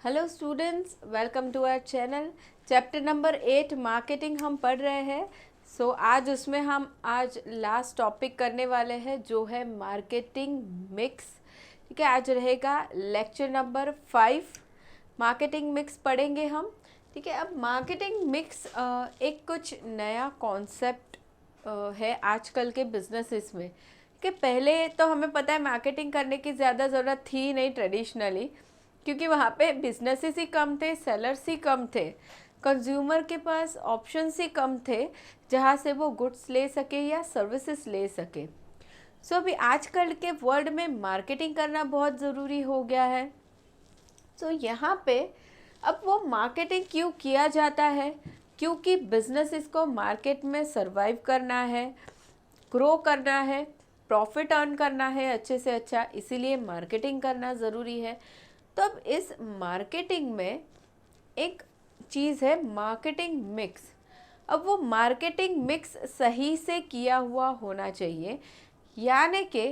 Hello students, welcome to our channel. Chapter number 8 marketing हम पढ़ रहे हैं। आज उसमें हम आज लास्ट टॉपिक करने वाले हैं जो है मार्केटिंग मिक्स। ठीक है, आज रहेगा लेक्चर नंबर 5। मार्केटिंग मिक्स पढ़ेंगे हम। ठीक है, अब मार्केटिंग मिक्स एक कुछ नया कॉन्सेप्ट है आजकल के बिजनेसेस में। कि पहले तो हमें पता है मार्केटिंग करने की ज़्यादा ज़रूरत थी नहीं ट्रेडिशनली, क्योंकि वहाँ पे बिजनेसेस ही कम थे, सेलर्स ही कम थे, कंज्यूमर के पास ऑप्शंस ही कम थे जहाँ से वो गुड्स ले सके या सर्विसेज ले सके। अभी आजकल के वर्ल्ड में मार्केटिंग करना बहुत ज़रूरी हो गया है। यहाँ पे अब वो मार्केटिंग क्यों किया जाता है? क्योंकि बिजनेसेस को मार्केट में सरवाइव करना है, ग्रो करना है, प्रॉफिट अर्न करना है अच्छे से अच्छा, इसीलिए मार्केटिंग करना ज़रूरी है। तो अब इस मार्केटिंग में एक चीज़ है मार्केटिंग मिक्स। अब वो मार्केटिंग मिक्स सही से किया हुआ होना चाहिए, यानी कि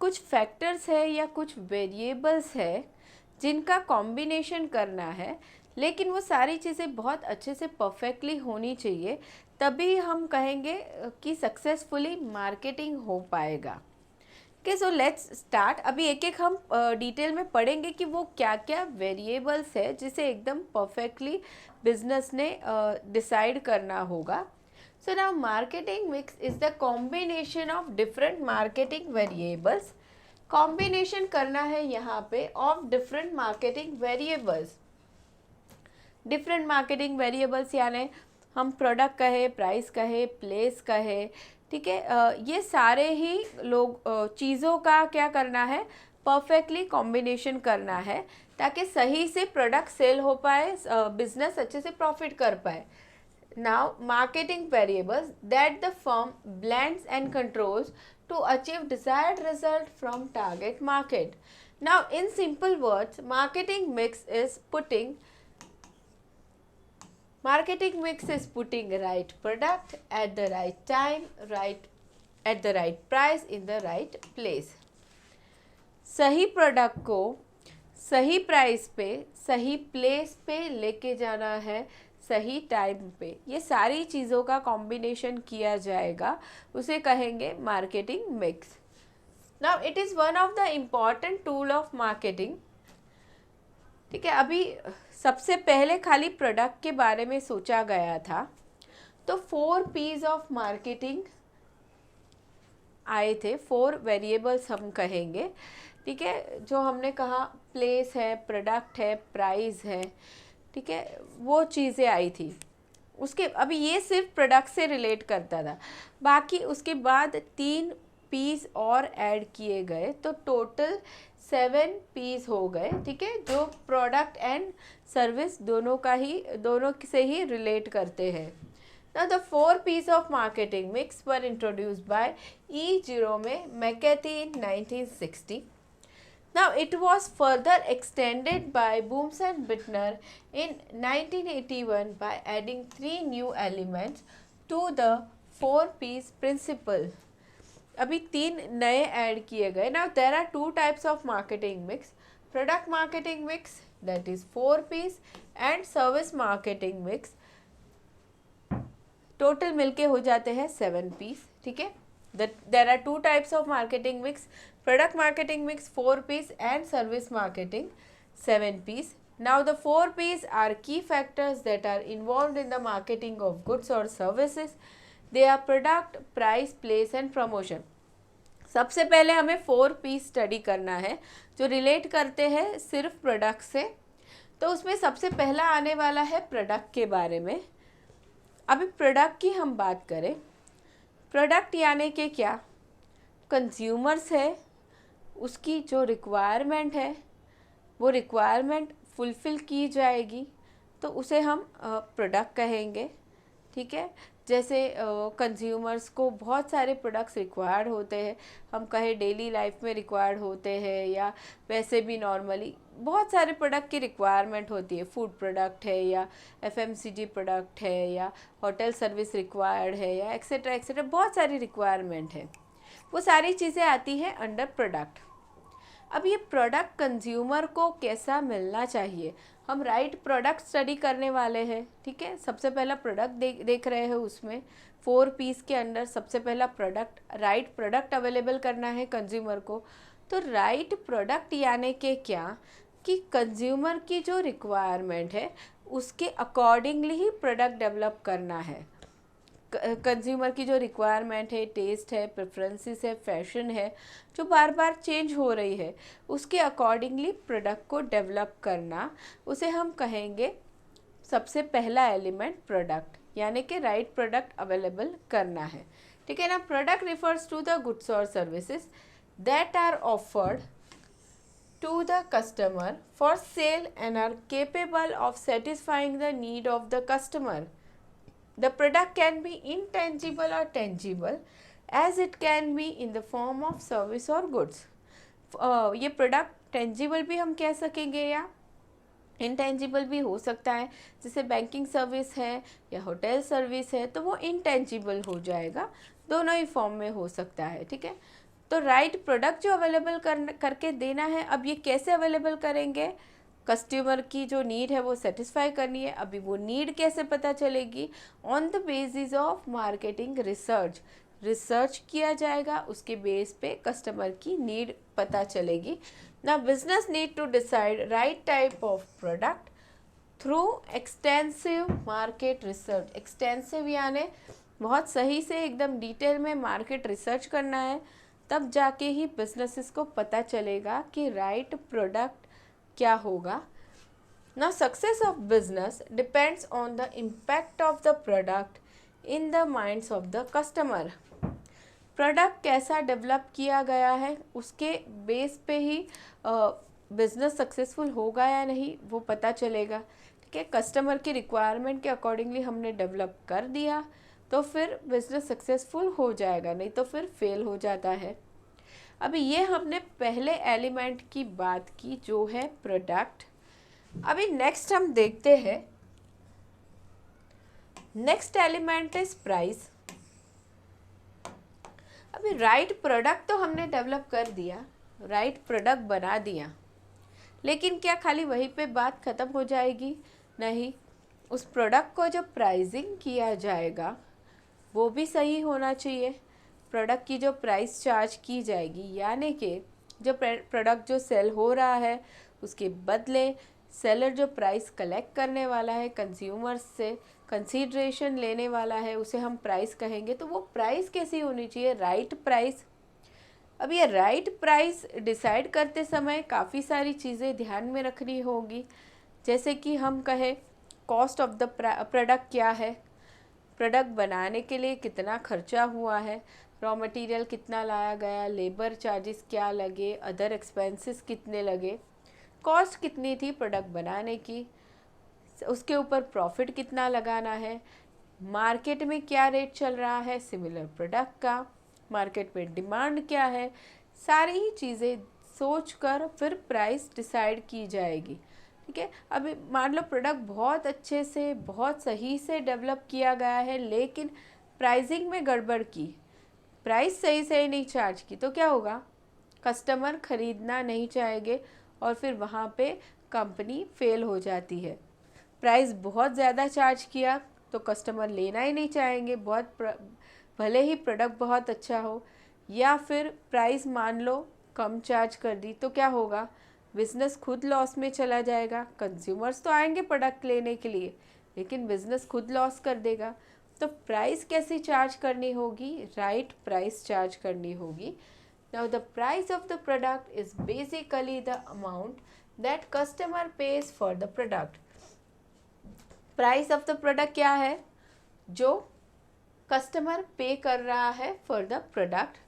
कुछ फैक्टर्स है या कुछ वेरिएबल्स है जिनका कॉम्बिनेशन करना है, लेकिन वो सारी चीज़ें बहुत अच्छे से परफेक्टली होनी चाहिए, तभी हम कहेंगे कि सक्सेसफुली मार्केटिंग हो पाएगा। Okay, so let's start. अभी एक एक हम डिटेल में पढ़ेंगे कि वो क्या क्या वेरिएबल्स है जिसे एकदम परफेक्टली बिजनेस ने डिसाइड करना होगा। So now marketing mix is the combination of different marketing variables. Combination करना है यहाँ पे of different marketing variables. Different marketing variables यानी हम प्रोडक्ट कहे, प्राइस कहे, प्लेस कहे, ठीक है, ये सारे ही लोग चीज़ों का क्या करना है, परफेक्टली कॉम्बिनेशन करना है ताकि सही से प्रोडक्ट सेल हो पाए, बिजनेस अच्छे से प्रॉफिट कर पाए। Now marketing variables that the firm blends and controls to achieve desired result from target market. Now in simple words, marketing mix is putting Marketing mix is putting right product at the right time, right at the right price in the right place. सही product को सही price पे, सही place पे लेके जाना है, सही टाइम पे, ये सारी चीज़ों का कॉम्बिनेशन किया जाएगा, उसे कहेंगे marketing mix. Now it is one of the important tool of marketing. ठीक है, अभी सबसे पहले खाली प्रोडक्ट के बारे में सोचा गया था, तो 4 पीस ऑफ मार्केटिंग आए थे, 4 वेरिएबल्स हम कहेंगे। ठीक है, जो हमने कहा प्लेस है, प्रोडक्ट है, प्राइस है, ठीक है, वो चीज़ें आई थी। उसके अभी ये सिर्फ प्रोडक्ट से रिलेट करता था, बाकी उसके बाद 3 पीस और ऐड किए गए, तो टोटल 7 पीस हो गए। ठीक है, जो प्रोडक्ट एंड सर्विस दोनों से ही रिलेट करते हैं। Now the 4 piece of marketing mix were introduced by E. Jerome McCarthy in 1960. Now it was further extended by Booms and Bittner in 1981 by adding 3 new elements to the 4 piece principle. अभी 3 नए add किए गए। Now there are 2 types of marketing mix: product marketing mix, that is 4 piece, and service marketing mix, total मिलके हो जाते हैं 7 Ps. ठीक है, there are 2 types of marketing mix: product marketing mix 4 Ps and service marketing 7 Ps. Now the 4 Ps are key factors that are involved in the marketing of goods और services. They are product, price, place and promotion. सबसे पहले हमें 4 piece study करना है जो relate करते हैं सिर्फ प्रोडक्ट से। तो उसमें सबसे पहला आने वाला है प्रोडक्ट के बारे में। अभी प्रोडक्ट की हम बात करें, प्रोडक्ट यानी कि क्या, कंज्यूमर्स है, उसकी जो रिक्वायरमेंट है वो रिक्वायरमेंट फुलफ़िल की जाएगी तो उसे हम प्रोडक्ट कहेंगे। ठीक है, जैसे कंज्यूमर्स को बहुत सारे प्रोडक्ट्स रिक्वायर्ड होते हैं, हम कहें डेली लाइफ में रिक्वायर्ड होते हैं या वैसे भी नॉर्मली बहुत सारे प्रोडक्ट की रिक्वायरमेंट होती है। फूड प्रोडक्ट है या एफएमसीजी प्रोडक्ट है या होटल सर्विस रिक्वायर्ड है या एक्सेट्रा एक्सेट्रा, बहुत सारी रिक्वायरमेंट है। वो सारी चीज़ें आती हैं अंडर प्रोडक्ट। अब ये प्रोडक्ट कंज्यूमर को कैसा मिलना चाहिए, हम राइट प्रोडक्ट स्टडी करने वाले हैं, ठीक है। सबसे पहला प्रोडक्ट देख रहे हैं, उसमें 4 पीस के अंदर सबसे पहला प्रोडक्ट, राइट प्रोडक्ट अवेलेबल करना है कंज्यूमर को। तो राइट प्रोडक्ट यानी कि क्या, कि कंज्यूमर की जो रिक्वायरमेंट है उसके अकॉर्डिंगली ही प्रोडक्ट डेवलप करना है। कंज्यूमर की जो रिक्वायरमेंट है, टेस्ट है, प्रेफरेंसेस है, फैशन है, जो बार बार चेंज हो रही है, उसके अकॉर्डिंगली प्रोडक्ट को डेवलप करना, उसे हम कहेंगे सबसे पहला एलिमेंट प्रोडक्ट, यानी कि राइट प्रोडक्ट अवेलेबल करना है, ठीक है ना। Product refers to the goods और services that are offered to the customer for sale and are capable of satisfying the need of the customer. The product can be intangible or tangible as it can be in the form of service or goods. ये product tangible भी हम कह सकेंगे या intangible भी हो सकता है, जैसे बैंकिंग सर्विस है या होटल सर्विस है तो वो इनटेंजिबल हो जाएगा, दोनों ही फॉर्म में हो सकता है, ठीक है। तो राइट प्रोडक्ट जो अवेलेबल करके देना है, अब ये कैसे अवेलेबल करेंगे, कस्टमर की जो नीड है वो सेटिस्फाई करनी है। अभी वो नीड कैसे पता चलेगी, on the basis of marketing research किया जाएगा, उसके बेस पे कस्टमर की नीड पता चलेगी। ना business need to decide right type of product through extensive market research. Extensive यानी बहुत सही से एकदम डिटेल में मार्केट रिसर्च करना है, तब जाके ही बिजनेसेस को पता चलेगा कि राइट प्रोडक्ट क्या होगा। ना success of business depends on the impact of the product in the minds of the customer. Product कैसा डेवलप किया गया है उसके बेस पे ही बिजनेस सक्सेसफुल होगा या नहीं वो पता चलेगा, ठीक है। कस्टमर की रिक्वायरमेंट के अकॉर्डिंगली हमने डेवलप कर दिया तो फिर बिजनेस सक्सेसफुल हो जाएगा, नहीं तो फिर फेल हो जाता है। अभी ये हमने पहले एलिमेंट की बात की जो है प्रोडक्ट। अभी नेक्स्ट हम देखते हैं, नेक्स्ट एलिमेंट इज प्राइस। अभी राइट प्रोडक्ट तो हमने डेवलप कर दिया, राइट प्रोडक्ट बना दिया, लेकिन क्या खाली वहीं पे बात ख़त्म हो जाएगी? नहीं, उस प्रोडक्ट को जब प्राइसिंग किया जाएगा वो भी सही होना चाहिए। प्रोडक्ट की जो प्राइस चार्ज की जाएगी, यानी कि जो प्रोडक्ट जो सेल हो रहा है उसके बदले सेलर जो प्राइस कलेक्ट करने वाला है कंज्यूमर्स से, कंसीडरेशन लेने वाला है, उसे हम प्राइस कहेंगे। तो वो प्राइस कैसी होनी चाहिए? Right price. अब ये राइट प्राइस डिसाइड करते समय काफ़ी सारी चीज़ें ध्यान में रखनी होगी, जैसे कि हम कहें कॉस्ट ऑफ द प्रोडक्ट क्या है, प्रोडक्ट बनाने के लिए कितना खर्चा हुआ है, रॉ मटेरियल कितना लाया गया, लेबर चार्जेस क्या लगे, अदर एक्सपेंसेस कितने लगे, कॉस्ट कितनी थी प्रोडक्ट बनाने की, उसके ऊपर प्रॉफिट कितना लगाना है, मार्केट में क्या रेट चल रहा है सिमिलर प्रोडक्ट का, मार्केट में डिमांड क्या है, सारी ही चीज़ें सोचकर फिर प्राइस डिसाइड की जाएगी, ठीक है। अभी मान लो प्रोडक्ट बहुत अच्छे से बहुत सही से डेवलप किया गया है, लेकिन प्राइसिंग में गड़बड़ की, प्राइस सही से नहीं चार्ज की, तो क्या होगा? कस्टमर खरीदना नहीं चाहेंगे और फिर वहाँ पे कंपनी फेल हो जाती है। प्राइस बहुत ज़्यादा चार्ज किया तो कस्टमर लेना ही नहीं चाहेंगे, भले ही प्रोडक्ट बहुत अच्छा हो, या फिर प्राइस मान लो कम चार्ज कर दी तो क्या होगा? बिज़नेस खुद लॉस में चला जाएगा। कंज्यूमर्स तो आएंगे प्रोडक्ट लेने के लिए, लेकिन बिज़नेस खुद लॉस कर देगा। तो प्राइस कैसी चार्ज करनी होगी? राइट प्राइस चार्ज करनी होगी। Now the price of the product is basically the amount that customer page for the product. Price of the product क्या है? जो कस्टमर पे कर रहा है for the product.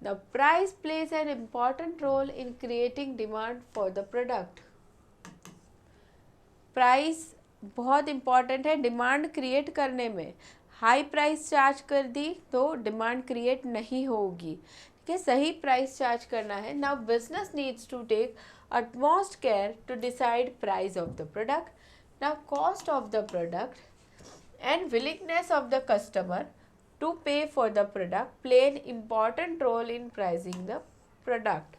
The price plays an important role in creating demand for the product. Price बहुत important है demand create करने में। हाई प्राइस चार्ज कर दी तो डिमांड क्रिएट नहीं होगी, ठीक है। सही प्राइस चार्ज करना है। Now business needs to take utmost care to decide price of the product. Now cost of the product and willingness of the customer to pay for the product play an important role in pricing the product.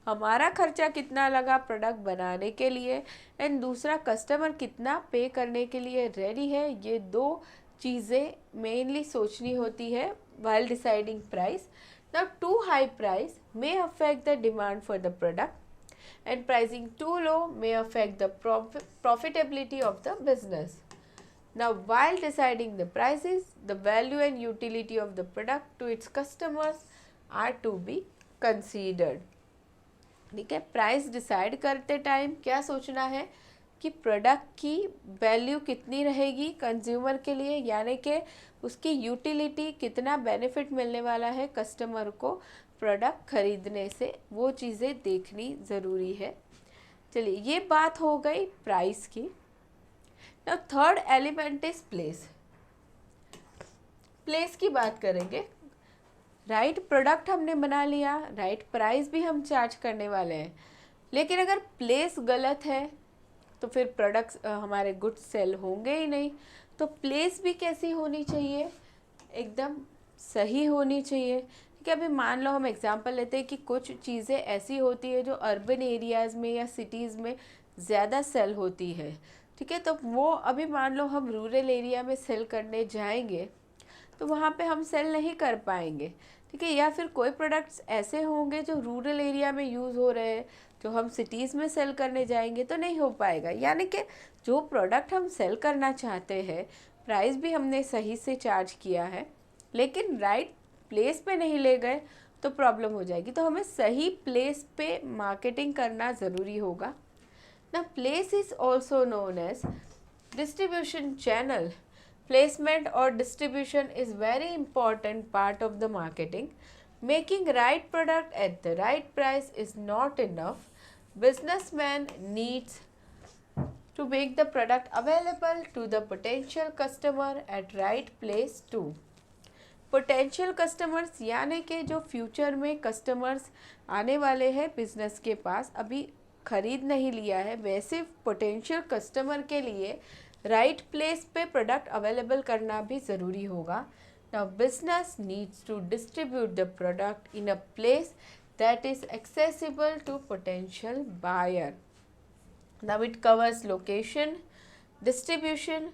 हमारा खर्चा कितना लगा product बनाने के लिए, and दूसरा customer कितना पे करने के लिए रेडी है। ये दो चीज़ें मेनली सोचनी होती है while deciding price. Now too high price may affect the demand for the product, and pricing too low may affect the profitability of the business. Now while deciding the prices, the value and utility of the product to its customers are to be considered. ठीक है, price decide करते time क्या सोचना है कि product की value कितनी रहेगी कंज्यूमर के लिए, यानी कि उसकी यूटिलिटी, कितना बेनिफिट मिलने वाला है कस्टमर को प्रोडक्ट खरीदने से, वो चीज़ें देखनी ज़रूरी है। चलिए, ये बात हो गई प्राइस की। Now third element is place. Place की बात करेंगे। राइट प्रोडक्ट हमने बना लिया, राइट प्राइस भी हम चार्ज करने वाले हैं, लेकिन अगर प्लेस गलत है तो फिर प्रोडक्ट्स हमारे गुड्स सेल होंगे ही नहीं। तो प्लेस भी कैसी होनी चाहिए, एकदम सही होनी चाहिए। ठीक है, अभी मान लो हम एग्जांपल लेते हैं कि कुछ चीज़ें ऐसी होती है जो अर्बन एरियाज़ में या सिटीज़ में ज़्यादा सेल होती है। ठीक है, तो वो अभी मान लो हम रूरल एरिया में सेल करने जाएंगे तो वहाँ पे हम सेल नहीं कर पाएंगे। ठीक है, या फिर कोई प्रोडक्ट्स ऐसे होंगे जो रूरल एरिया में यूज़ हो रहे हैं, जो हम सिटीज़ में सेल करने जाएंगे तो नहीं हो पाएगा। यानी कि जो प्रोडक्ट हम सेल करना चाहते हैं, प्राइस भी हमने सही से चार्ज किया है, लेकिन राइट प्लेस पे नहीं ले गए तो प्रॉब्लम हो जाएगी। तो हमें सही प्लेस पे मार्केटिंग करना ज़रूरी होगा ना। Place is also known as distribution channel. Placement or distribution is very important part of the marketing. Making right product at the right price is not enough. Businessman needs to make the product available to the potential customer at right place too. Potential customers यानी कि जो future में customers आने वाले हैं business के पास, अभी खरीद नहीं लिया है, वैसे पोटेंशियल कस्टमर के लिए राइट प्लेस पे प्रोडक्ट अवेलेबल करना भी ज़रूरी होगा। Now business needs to distribute the product in a place that is accessible to potential buyer. Now it covers location, distribution.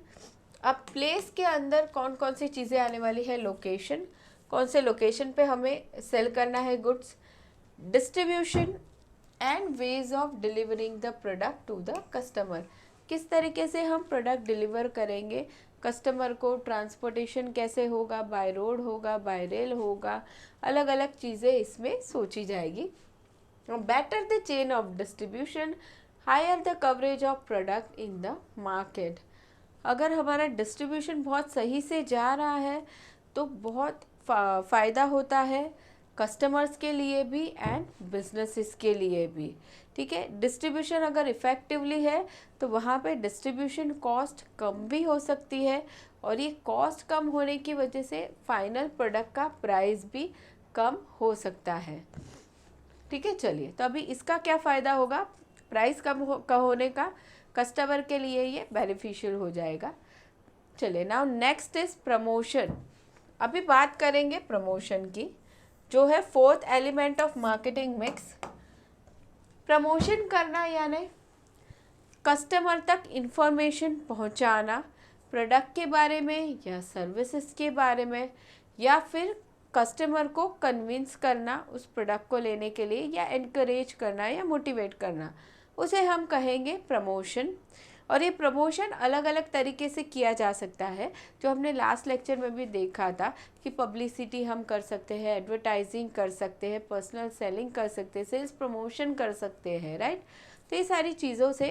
अब प्लेस के अंदर कौन कौन सी चीज़ें आने वाली है, लोकेशन, कौन से लोकेशन पे हमें सेल करना है goods, distribution and ways of delivering the product to the customer. किस तरीके से हम प्रोडक्ट डिलीवर करेंगे कस्टमर को, ट्रांसपोर्टेशन कैसे होगा, बाय रोड होगा, बाय रेल होगा, अलग अलग चीज़ें इसमें सोची जाएगी। Better the chain of distribution, higher the coverage of product in the market. अगर हमारा डिस्ट्रीब्यूशन बहुत सही से जा रहा है तो बहुत फ़ायदा होता है कस्टमर्स के लिए भी एंड बिजनेसेस के लिए भी। ठीक है, डिस्ट्रीब्यूशन अगर इफ़ेक्टिवली है तो वहाँ पे डिस्ट्रीब्यूशन कॉस्ट कम भी हो सकती है, और ये कॉस्ट कम होने की वजह से फाइनल प्रोडक्ट का प्राइस भी कम हो सकता है। ठीक है, चलिए, तो अभी इसका क्या फ़ायदा होगा, प्राइस कम होने का कस्टमर के लिए ये बेनिफिशियल हो जाएगा। चलिए, नाउ नेक्स्ट इज प्रमोशन। अभी बात करेंगे प्रमोशन की, जो है fourth element of marketing mix. Promotion करना यानी कस्टमर तक इंफॉर्मेशन पहुंचाना प्रोडक्ट के बारे में या सर्विसेज के बारे में, या फिर कस्टमर को कन्विंस करना उस प्रोडक्ट को लेने के लिए, या एनकरेज करना या मोटिवेट करना, उसे हम कहेंगे प्रमोशन। और ये प्रमोशन अलग अलग तरीके से किया जा सकता है, जो हमने लास्ट लेक्चर में भी देखा था कि पब्लिसिटी हम कर सकते हैं, एडवर्टाइजिंग कर सकते हैं, पर्सनल सेलिंग कर सकते हैं, सेल्स प्रमोशन कर सकते हैं, राइट। तो ये सारी चीज़ों से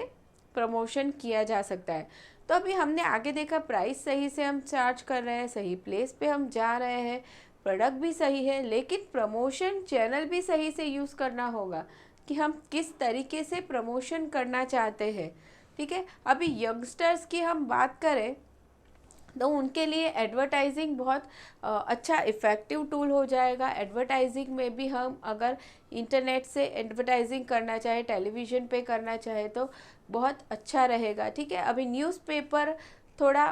प्रमोशन किया जा सकता है। तो अभी हमने आगे देखा प्राइस सही से हम चार्ज कर रहे हैं, सही प्लेस पे हम जा रहे हैं, प्रोडक्ट भी सही है, लेकिन प्रमोशन चैनल भी सही से यूज़ करना होगा कि हम किस तरीके से प्रमोशन करना चाहते हैं। ठीक है, अभी यंगस्टर्स की हम बात करें तो उनके लिए एडवर्टाइजिंग बहुत अच्छा इफ़ेक्टिव टूल हो जाएगा। एडवर्टाइजिंग में भी हम अगर इंटरनेट से एडवर्टाइजिंग करना चाहे, टेलीविज़न पे करना चाहे तो बहुत अच्छा रहेगा। ठीक है, अभी न्यूज़पेपर थोड़ा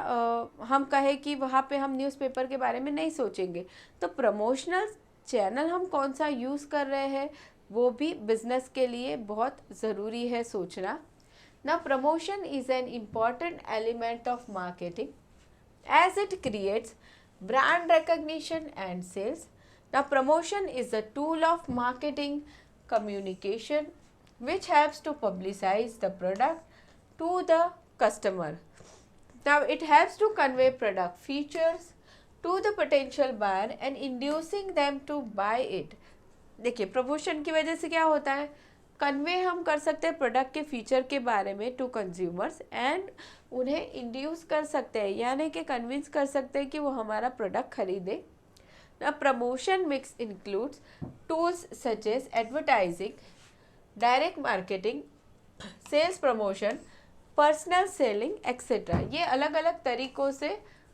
हम कहें कि वहाँ पे हम न्यूज़पेपर के बारे में नहीं सोचेंगे, तो प्रमोशनल चैनल हम कौन सा यूज़ कर रहे हैं वो भी बिजनेस के लिए बहुत ज़रूरी है सोचना। ना promotion is an important element of marketing as it creates brand recognition and sales. Now, promotion is a tool of marketing communication which helps to publicize the product to the customer. Now, it helps to convey product features to the potential buyer and inducing them to buy it. देखिए promotion की वजह से क्या होता है, convey हम कर सकते हैं प्रोडक्ट के फीचर के बारे में टू कंज्यूमर्स एंड उन्हें इंड्यूस कर सकते हैं, यानी कि कन्विंस कर सकते हैं कि वो हमारा प्रोडक्ट खरीदे। ना promotion mix includes tools such as advertising, direct marketing, sales promotion, personal selling etcetera. ये अलग अलग तरीक़ों से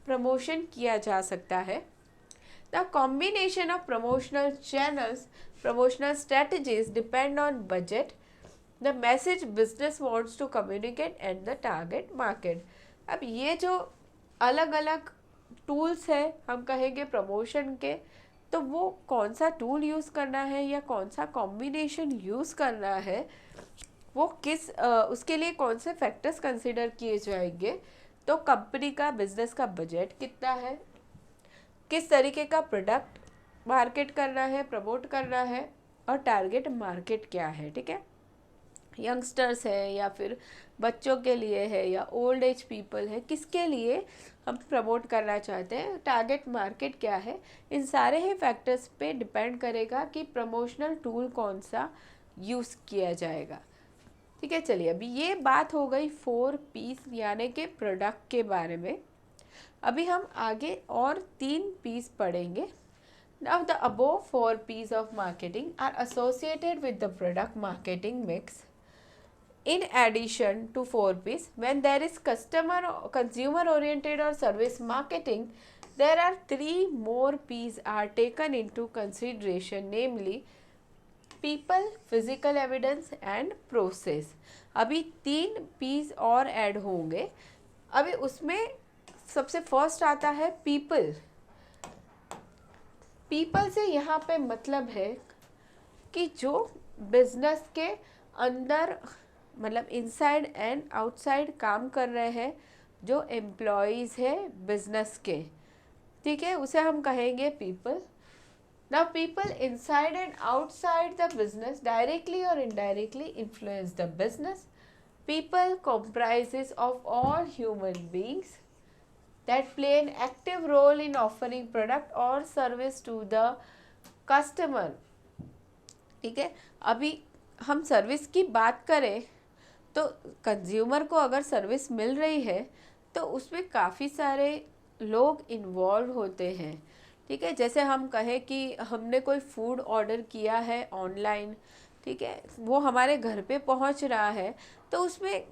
प्रमोशन किया जा सकता है। The combination of promotional channels, promotional strategies depend on budget, the message business wants to communicate and the target market. अब ये जो अलग अलग टूल्स है हम कहेंगे प्रमोशन के, तो वो कौन सा टूल यूज़ करना है या कौन सा कॉम्बिनेशन यूज़ करना है, वो किस उसके लिए कौन से फैक्टर्स कंसिडर किए जाएंगे। तो कंपनी का बिजनेस का बजट कितना है, किस तरीके का प्रोडक्ट मार्केट करना है, प्रमोट करना है, और टारगेट मार्केट क्या है। ठीक है, यंगस्टर्स है या फिर बच्चों के लिए है या ओल्ड एज पीपल है, किसके लिए हम प्रमोट करना चाहते हैं, टारगेट मार्केट क्या है। इन सारे ही फैक्टर्स पे डिपेंड करेगा कि प्रमोशनल टूल कौन सा यूज़ किया जाएगा। ठीक है, चलिए अभी ये बात हो गई 4 पीस यानी कि प्रोडक्ट के बारे में। अभी हम आगे और 3 पीस पढ़ेंगे। Now the above 4 P's of marketing are associated with the product marketing mix. In addition to 4 P's, when there is consumer oriented or service marketing, there are 3 more P's are taken into consideration, namely people, physical evidence and process. अभी 3 P's और add होंगे। अभी उसमें सबसे first आता है people। People से यहाँ पे मतलब है कि जो बिजनेस के अंदर मतलब इनसाइड एंड आउटसाइड काम कर रहे हैं, जो एम्प्लॉयज़ है बिजनेस के, ठीक है, उसे हम कहेंगे people. Now people inside and outside the business directly और indirectly influence the business. People comprises of all human beings that play an active role in offering product or service to the customer। ठीक है, अभी हम service की बात करें तो consumer को अगर सर्विस मिल रही है तो उसमें काफ़ी सारे लोग इन्वॉल्व होते हैं। ठीक है, जैसे हम कहें कि हमने कोई फूड ऑर्डर किया है ऑनलाइन, ठीक है, वो हमारे घर पे पहुंच रहा है, तो उसमें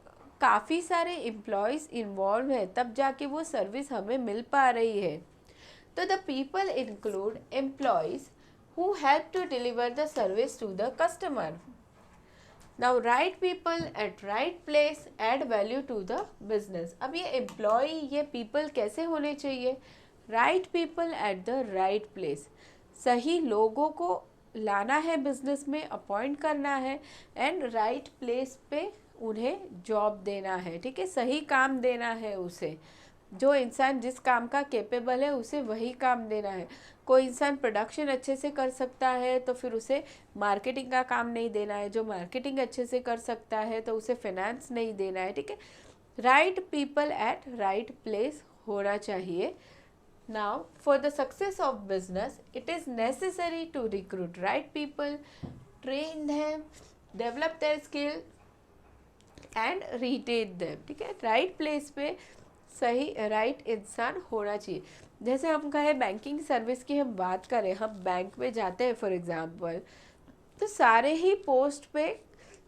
काफ़ी सारे एम्प्लॉयज़ इन्वॉल्व है, तब जाके वो सर्विस हमें मिल पा रही है। तो the people include employees who help to deliver the service to the customer. Now right people at right place add value to the business. अब ये एम्प्लॉय, ये पीपल कैसे होने चाहिए, right people at the right place. सही लोगों को लाना है बिजनेस में, अपॉइंट करना है एंड राइट प्लेस पे उन्हें जॉब देना है। ठीक है, सही काम देना है उसे, जो इंसान जिस काम का कैपेबल है उसे वही काम देना है। कोई इंसान प्रोडक्शन अच्छे से कर सकता है तो फिर उसे मार्केटिंग का काम नहीं देना है, जो मार्केटिंग अच्छे से कर सकता है तो उसे फाइनेंस नहीं देना है। ठीक है, right people at right place होना चाहिए। Now for the success of business it is necessary to recruit right people, train them, develop their skill and retain them. ठीक है, राइट प्लेस पे सही राइट इंसान होना चाहिए। जैसे हम कहें बैंकिंग सर्विस की हम बात करें, हम बैंक में जाते हैं फॉर एग्जांपल, तो सारे ही पोस्ट पे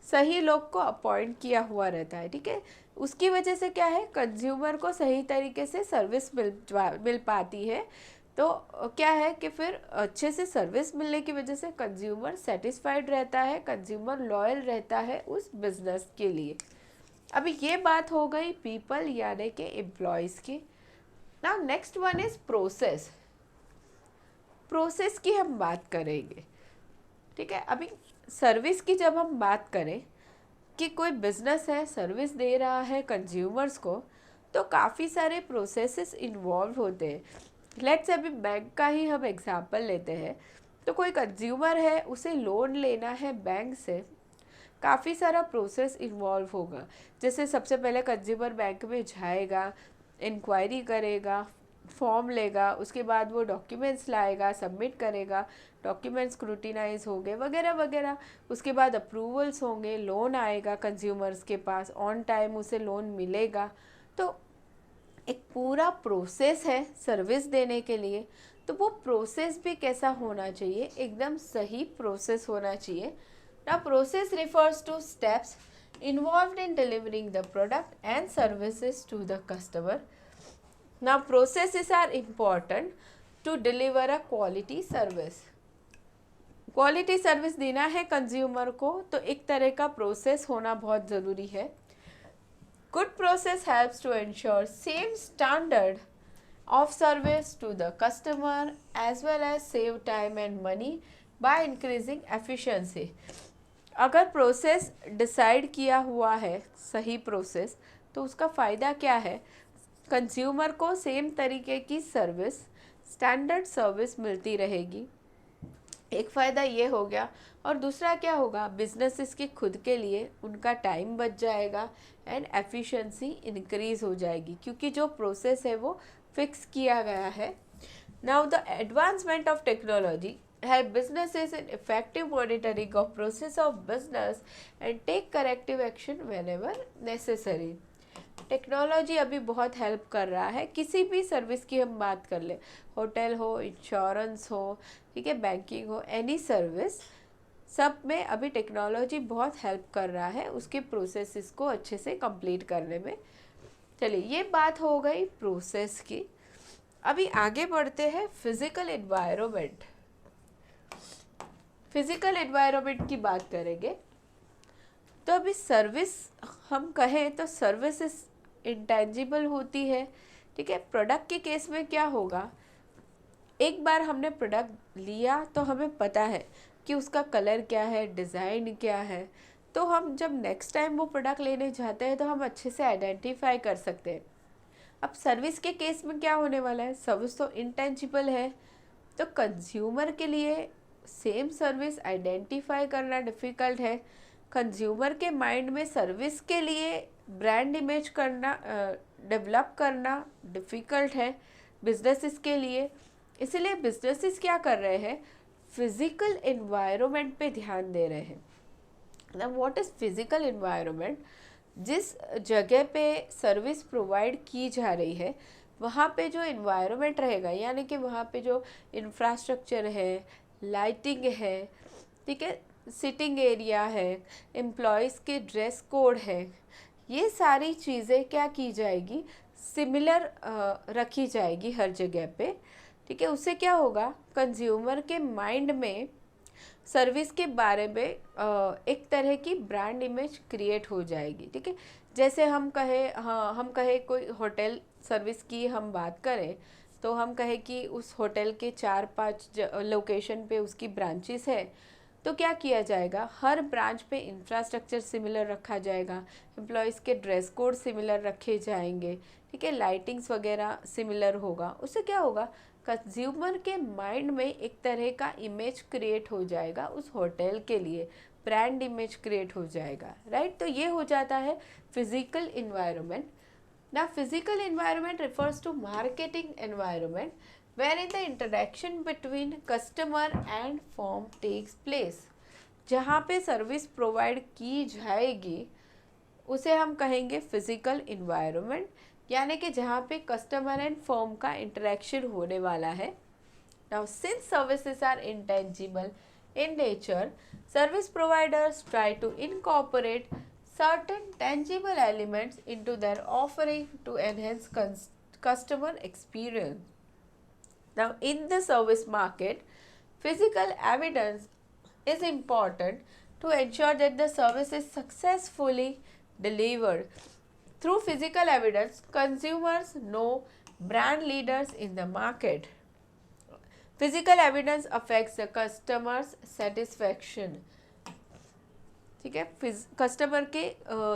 सही लोग को अपॉइंट किया हुआ रहता है। ठीक है, उसकी वजह से क्या है, कंज्यूमर को सही तरीके से सर्विस मिल पाती है। तो क्या है कि फिर अच्छे से सर्विस मिलने की वजह से कंज्यूमर सेटिस्फाइड रहता है, कंज्यूमर लॉयल रहता है उस बिज़नेस के लिए। अभी ये बात हो गई पीपल यानी कि एम्प्लॉयज़ की। Now next one is process. Process की हम बात करेंगे। ठीक है, अभी सर्विस की जब हम बात करें कि कोई बिजनेस है सर्विस दे रहा है कंज्यूमर्स को, तो काफ़ी सारे प्रोसेसेस इन्वॉल्व होते हैं। लेट्स अभी बैंक का ही हम एग्जांपल लेते हैं। तो कोई कंज्यूमर है, उसे लोन लेना है बैंक से, काफ़ी सारा प्रोसेस इन्वॉल्व होगा। जैसे सबसे पहले कंज्यूमर बैंक में जाएगा, इंक्वायरी करेगा, फॉर्म लेगा, उसके बाद वो डॉक्यूमेंट्स लाएगा, सबमिट करेगा, डॉक्यूमेंट्स स्क्रूटिनाइज होंगे वगैरह वगैरह। उसके बाद अप्रूवल्स होंगे, लोन आएगा कंज्यूमर्स के पास, ऑन टाइम उसे लोन मिलेगा। तो एक पूरा प्रोसेस है सर्विस देने के लिए। तो वो प्रोसेस भी कैसा होना चाहिए, एकदम सही प्रोसेस होना चाहिए। Now process refers to steps involved in delivering the product and services to the customer. Now processes are important to deliver a quality service. Quality service देना है कंज्यूमर को, तो एक तरह का प्रोसेस होना बहुत ज़रूरी है। Good process helps to ensure same standard of service to the customer as well as save time and money by increasing efficiency. अगर प्रोसेस डिसाइड किया हुआ है सही प्रोसेस, तो उसका फ़ायदा क्या है, कंज्यूमर को सेम तरीके की सर्विस, स्टैंडर्ड सर्विस मिलती रहेगी। एक फ़ायदा ये हो गया। और दूसरा क्या होगा, बिजनेसेस के खुद के लिए उनका टाइम बच जाएगा एंड एफिशिएंसी इंक्रीज़ हो जाएगी, क्योंकि जो प्रोसेस है वो फिक्स किया गया है। Now the advancement of technology help businesses in effective monitoring of process of business and take corrective action whenever necessary. Technology अभी बहुत हेल्प कर रहा है। किसी भी सर्विस की हम बात कर ले, होटल हो, इंश्योरेंस हो, ठीक है, बैंकिंग हो, एनी सर्विस, सब में अभी टेक्नोलॉजी बहुत हेल्प कर रहा है उसके प्रोसेसेस को अच्छे से कंप्लीट करने में। चलिए, ये बात हो गई प्रोसेस की। अभी आगे बढ़ते हैं फिजिकल एनवायरनमेंट। फिजिकल एनवायरनमेंट की बात करेंगे। तो अभी सर्विस हम कहें तो सर्विसेज इंटेंजिबल होती है, ठीक है। प्रोडक्ट के केस में क्या होगा, एक बार हमने प्रोडक्ट लिया तो हमें पता है कि उसका कलर क्या है, डिज़ाइन क्या है। तो हम जब नेक्स्ट टाइम वो प्रोडक्ट लेने जाते हैं तो हम अच्छे से आइडेंटिफाई कर सकते हैं। अब सर्विस के केस में क्या होने वाला है, सर्विस तो इंटेंजिबल है, तो कंज्यूमर के लिए सेम सर्विस आइडेंटिफाई करना डिफ़िकल्ट है। कंज्यूमर के माइंड में सर्विस के लिए ब्रांड इमेज करना, डेवलप करना डिफ़िकल्ट है बिजनेसेस के लिए। इसलिए बिजनेसेस क्या कर रहे हैं, फिज़िकल एनवायरनमेंट पे ध्यान दे रहे हैं। मतलब व्हाट इज़ फिज़िकल एनवायरनमेंट, जिस जगह पे सर्विस प्रोवाइड की जा रही है वहाँ पे जो एनवायरनमेंट रहेगा, यानी कि वहाँ पे जो इंफ्रास्ट्रक्चर है, लाइटिंग है, ठीक है, सिटिंग एरिया है, एम्प्लॉयज़ के ड्रेस कोड है, ये सारी चीज़ें क्या की जाएगी, सिमिलर रखी जाएगी हर जगह पे, ठीक है। उससे क्या होगा, कंज्यूमर के माइंड में सर्विस के बारे में एक तरह की ब्रांड इमेज क्रिएट हो जाएगी, ठीक है। जैसे हम कहें, हाँ, हम कहें कोई होटल सर्विस की हम बात करें, तो हम कहें कि उस होटल के 4-5 लोकेशन पे उसकी ब्रांचेस है, तो क्या किया जाएगा, हर ब्रांच पे इंफ्रास्ट्रक्चर सिमिलर रखा जाएगा, एम्प्लॉयज़ के ड्रेस कोड सिमिलर रखे जाएंगे, ठीक है, लाइटिंग्स वगैरह सिमिलर होगा। उससे क्या होगा, कंज्यूमर के माइंड में एक तरह का इमेज क्रिएट हो जाएगा, उस होटल के लिए ब्रांड इमेज क्रिएट हो जाएगा, राइट। तो ये हो जाता है physical environment. Now physical environment refers to marketing environment wherein the interaction between customer and firm takes place. जहाँ पे सर्विस प्रोवाइड की जाएगी उसे हम कहेंगे फिजिकल इन्वायरमेंट, यानी कि जहाँ पे कस्टमर एंड फर्म का इंटरेक्शन होने वाला है। Now since services are intangible in nature, service providers try to incorporate certain tangible elements into their offering to enhance customer experience. Now, in the service market, physical evidence is important to ensure that the service is successfully delivered. Through physical evidence, consumers know brand leaders in the market. Physical evidence affects the customer's satisfaction. ठीक है। Customer के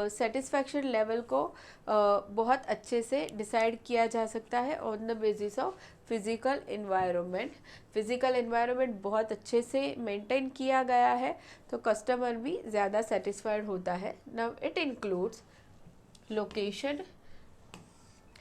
satisfaction level को बहुत अच्छे से decide किया जा सकता है on the basis of physical environment. Physical environment बहुत अच्छे से मेंटेन किया गया है तो कस्टमर भी ज़्यादा सेटिस्फाइड होता है। Now it includes location,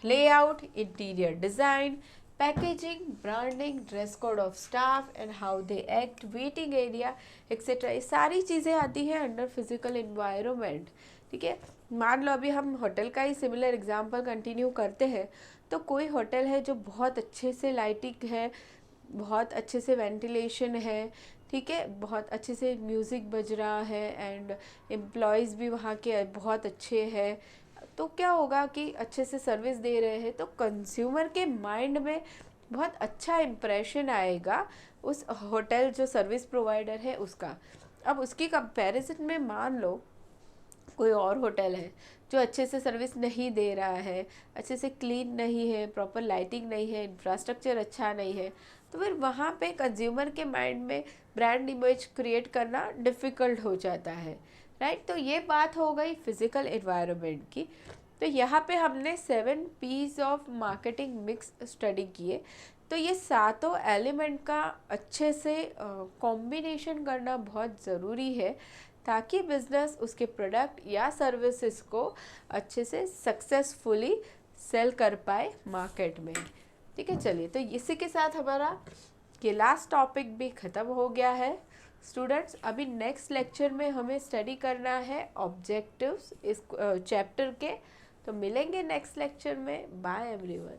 layout, interior design, packaging, branding, dress code of staff and how they act, waiting area, etc. ये सारी चीज़ें आती हैं अंडर फिजिकल एनवायरनमेंट। ठीक है। मान लो अभी हम होटल का ही सिमिलर एग्जांपल कंटिन्यू करते हैं, तो कोई होटल है जो बहुत अच्छे से लाइटिंग है, बहुत अच्छे से वेंटिलेशन है, ठीक है, बहुत अच्छे से म्यूज़िक बज रहा है एंड एम्प्लॉयज़ भी वहाँ के बहुत अच्छे हैं, तो क्या होगा कि अच्छे से सर्विस दे रहे हैं तो कंज्यूमर के माइंड में बहुत अच्छा इम्प्रेशन आएगा उस होटल जो सर्विस प्रोवाइडर है उसका। अब उसकी कंपैरिजन में मान लो कोई और होटल है जो अच्छे से सर्विस नहीं दे रहा है, अच्छे से क्लीन नहीं है, प्रॉपर लाइटिंग नहीं है, इंफ्रास्ट्रक्चर अच्छा नहीं है, तो फिर वहाँ पे कंज्यूमर के माइंड में ब्रांड इमेज क्रिएट करना डिफ़िकल्ट हो जाता है, राइट। तो ये बात हो गई फिजिकल एनवायरनमेंट की। तो यहाँ पे हमने 7 P's of marketing mix study किए। तो ये सातों एलिमेंट का अच्छे से कॉम्बिनेशन करना बहुत ज़रूरी है ताकि बिजनेस उसके प्रोडक्ट या सर्विसेज को अच्छे से सक्सेसफुली सेल कर पाए मार्केट में। ठीक है, चलिए तो इसी के साथ हमारा ये लास्ट टॉपिक भी ख़त्म हो गया है। स्टूडेंट्स, अभी नेक्स्ट लेक्चर में हमें स्टडी करना है ऑब्जेक्टिव्स इस चैप्टर के। तो मिलेंगे नेक्स्ट लेक्चर में। Bye everyone.